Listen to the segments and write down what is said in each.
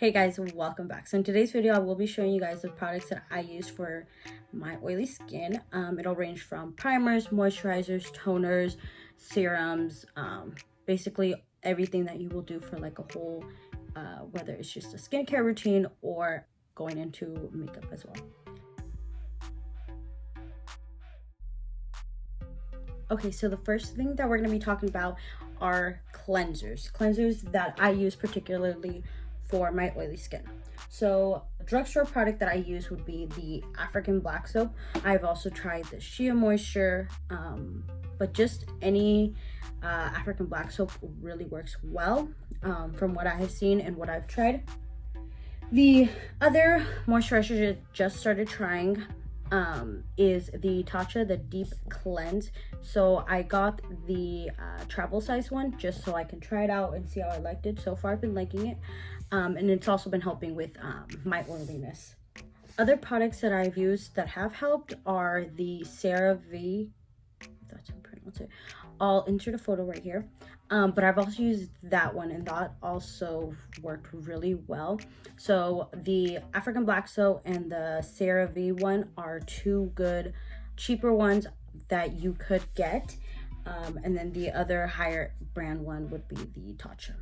Hey guys, welcome back. So in today's video I will be showing you guys the products that I use for my oily skin. It'll range from primers, moisturizers, toners, serums, basically everything that you will do for like a whole whether it's just a skincare routine or going into makeup as well. Okay, so the first thing that we're going to be talking about are cleansers that I use particularly for my oily skin. So a drugstore product that I use would be the African black soap. I've also tried the Shea moisture, but just any African black soap really works well from what I have seen and what I've tried. The other moisturizer I just started trying is the Tatcha Deep cleanse. So I got the travel size one just so I can try it out and see how I liked it. So far I've been liking it, and it's also been helping with my oiliness. Other products that I've used that have helped are the Cerave, that's how you pronounce it. I'll insert a photo right here. But I've also used that one and that also worked really well. So the African black soap and the Cerave one are two good cheaper ones that you could get, and then the other higher brand one would be the Tatcha.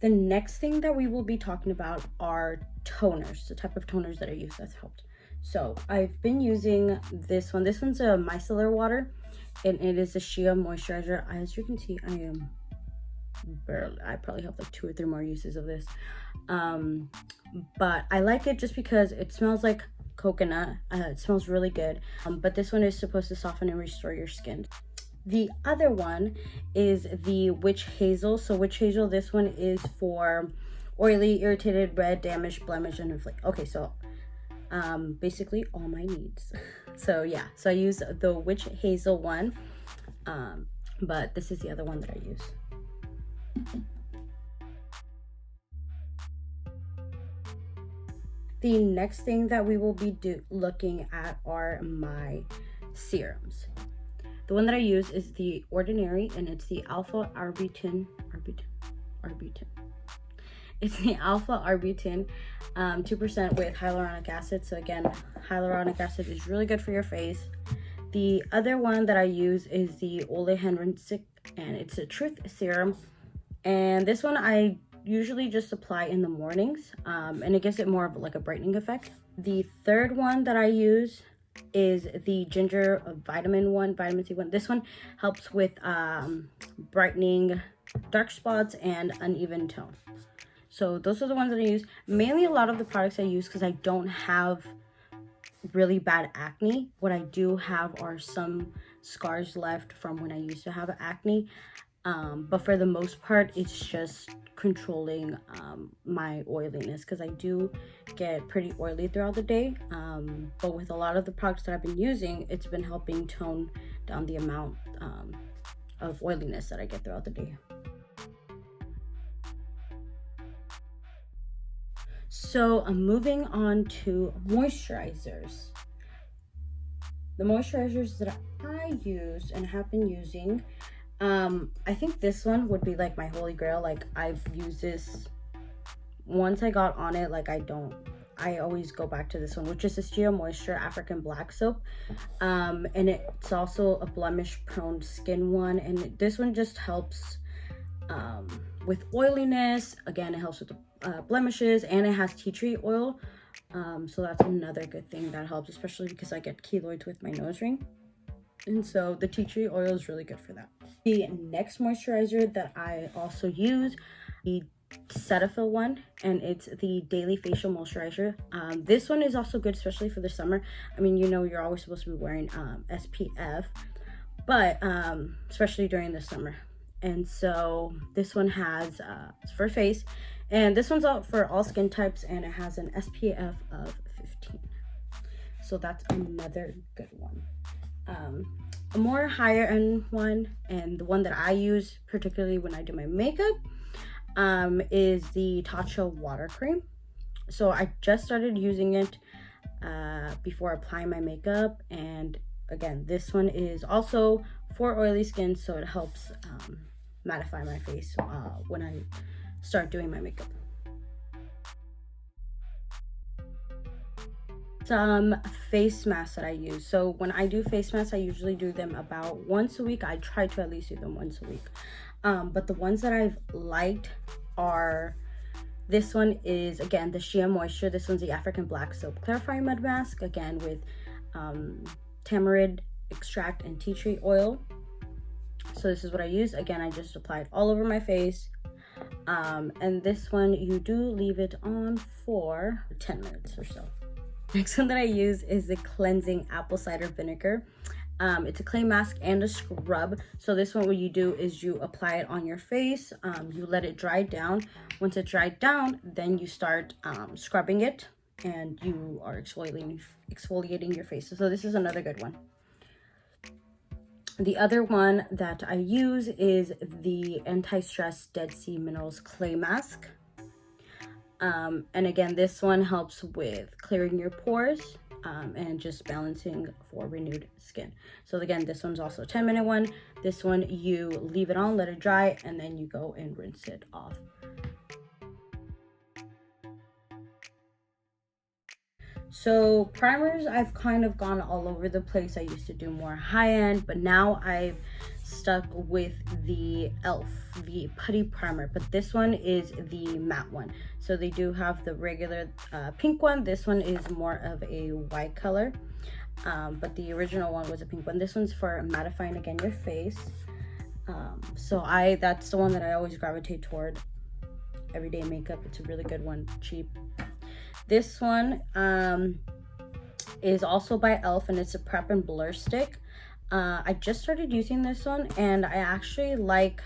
The next thing that we will be talking about are toners, the type of toners that I use that's helped. So I've been using this one. This one's a micellar water, and it is a Shea moisturizer. As you can see, I probably have like 2 or 3 more uses of this. But I like it just because it smells like coconut. It smells really good. But this one is supposed to soften and restore your skin. The other one is the witch hazel. So witch hazel, this one is for oily, irritated, red, damaged, blemish, and inflamed. Okay, so basically all my needs. So yeah, so I use the witch hazel one, but this is the other one that I use. The next thing that we will be looking at are my serums. The one that I use is the Ordinary, and it's the alpha arbutin. It's the alpha arbutin, 2% with hyaluronic acid. So again, hyaluronic acid is really good for your face. The other one that I use is the Ole Henriksen, and it's a truth serum. And this one I usually just apply in the mornings, and it gives it more of like a brightening effect. The third one that I use is the ginger vitamin C one. This one helps with brightening dark spots and uneven tone. So those are the ones that I use. Mainly a lot of the products I use because I don't have really bad acne. What I do have are some scars left from when I used to have acne. But for the most part, it's just controlling my oiliness because I do get pretty oily throughout the day. But with a lot of the products that I've been using, it's been helping tone down the amount of oiliness that I get throughout the day. So I'm moving on to moisturizers. The moisturizers that I use and have been using, I think this one would be like my holy grail. Like I've used this once I got on it, like I always go back to this one, which is the Shea Moisture African Black Soap. And it's also a blemish-prone skin one, and this one just helps with oiliness. Again, it helps with the blemishes, and it has tea tree oil, so that's another good thing that helps, especially because I get keloids with my nose ring, and so the tea tree oil is really good for that. The next moisturizer that I also use, the Cetaphil one, and it's the daily facial moisturizer. This one is also good, especially for the summer. I mean, you know, you're always supposed to be wearing SPF, but especially during the summer. And so this one has it's for face, and this one's out for all skin types, and it has an SPF of 15. So that's another good one. A more higher end one, and the one that I use particularly when I do my makeup, is the Tatcha water cream. So I just started using it before applying my makeup, and again, this one is also for oily skin, so it helps mattify my face when I start doing my makeup. Some face masks that I use. So when I do face masks, I usually do them about once a week. I try to at least do them once a week. But the ones that I've liked are, this one is, again, the Shea Moisture. This one's the African Black Soap Clarifying Mud Mask, again with tamarind extract and tea tree oil. So this is what I use. Again, I just apply it all over my face. And this one, you do leave it on for 10 minutes or so. Next one that I use is the Cleansing Apple Cider Vinegar. It's a clay mask and a scrub. So this one, what you do is you apply it on your face. You let it dry down. Once it dried down, then you start scrubbing it, and you are exfoliating your face. So this is another good one. The other one that I use is the Anti-Stress Dead Sea Minerals Clay Mask. And again, this one helps with clearing your pores and just balancing for renewed skin. So again, this one's also a 10-minute one. This one, you leave it on, let it dry, and then you go and rinse it off. So primers, I've kind of gone all over the place. I used to do more high-end, but now I've stuck with the e.l.f. the putty primer, but this one is the matte one. So they do have the regular pink one. This one is more of a white color, but the original one was a pink one. This one's for mattifying, again, your face. So that's the one that I always gravitate toward. Everyday makeup. It's a really good one, cheap. This one is also by e.l.f. and it's a prep and blur stick. I just started using this one, and I actually like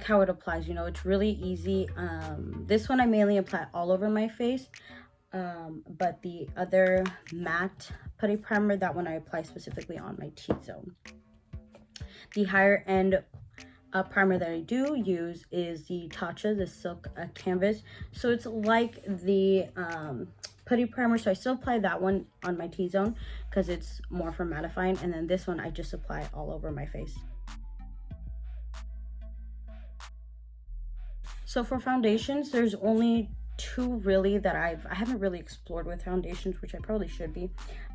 how it applies. You know, it's really easy. This one I mainly apply all over my face, but the other matte putty primer, that one I apply specifically on my T-zone. The higher end primer that I do use is the Tatcha, the Silk Canvas. So it's like the putty primer, so I still apply that one on my T-zone because it's more for mattifying, and then this one I just apply all over my face. So for foundations, there's only two really that I haven't really explored with foundations, which I probably should be,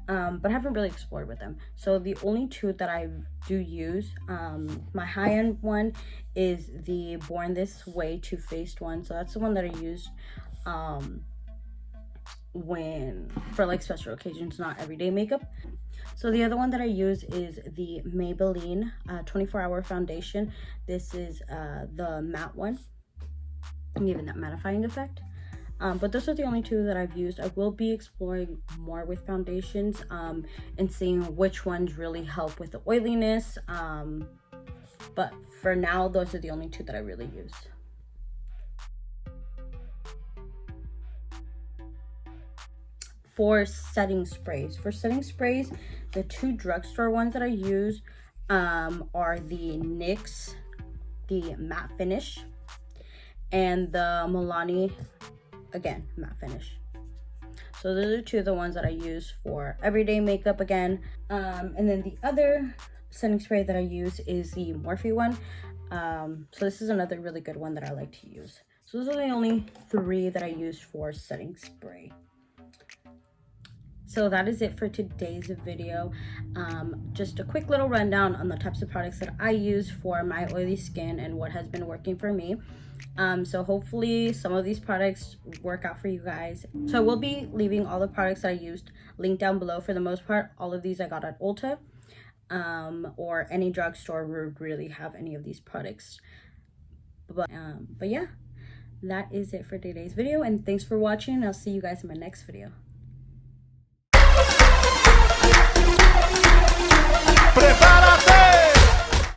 but I haven't really explored with them. So the only two that I do use, my high-end one is the Born This Way Too Faced one. So that's the one that I used for like special occasions, not everyday makeup. So the other one that I use is the Maybelline 24-hour foundation. This is the matte one, giving that mattifying effect. But those are the only two that I've used. I will be exploring more with foundations and seeing which ones really help with the oiliness. But for now, those are the only two that I really use. For setting sprays, the two drugstore ones that I use are the NYX, the matte finish, and the Milani, again, matte finish. So those are two of the ones that I use for everyday makeup again. And then the other setting spray that I use is the Morphe one. So this is another really good one that I like to use. So those are the only three that I use for setting spray. So that is it for today's video. Just a quick little rundown on the types of products that I use for my oily skin and what has been working for me. So hopefully some of these products work out for you guys. So I will be leaving all the products that I used linked down below. For the most part, all of these I got at Ulta, or any drugstore would really have any of these products. But yeah, that is it for today's video, and thanks for watching. I'll see you guys in my next video.